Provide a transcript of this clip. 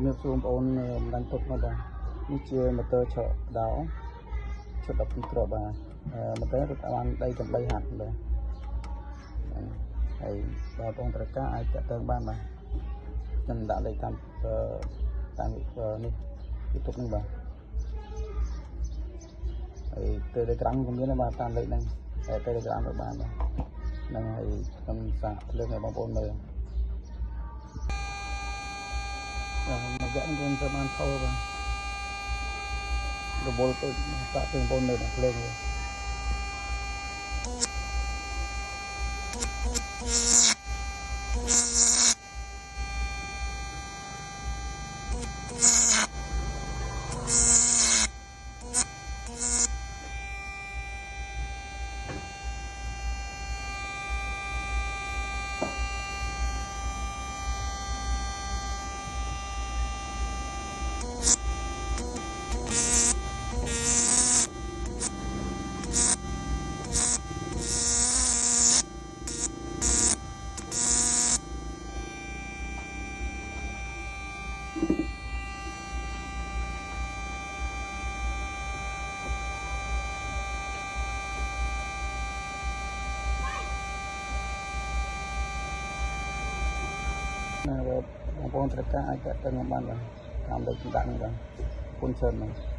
ជំរាបសួរបងប្អូនម្ដងទុកមកបាទនេះជាម៉ូទ័រឆក់ដោឈុត12គ្រាប់បាទម៉ូទ័ររត់បានដី8ហាត់បាទហើយបងប្អូនត្រូវការអាចតាក់ទងបានបាទខ្ញុំដាក់លេខតាមនេះពីទុកហ្នឹងបាទហើយ Telegram ក៏មានដែរបាទតាមលេខហ្នឹងហើយ Telegram ក៏បានដែរហ្នឹងហើយខ្ញុំសាកលើកឲ្យបងប្អូនមើលមកយកខ្ញុំទៅបានថោបាទរវល់ទៅសាកទៅបងប្អូនមើលដល់ភ្លើងវិញបងប្អូនត្រូវការអាចតាក់ទងបានបាទតាមលេខសម្រាប់នេះបាទគុណច្រើនណាស់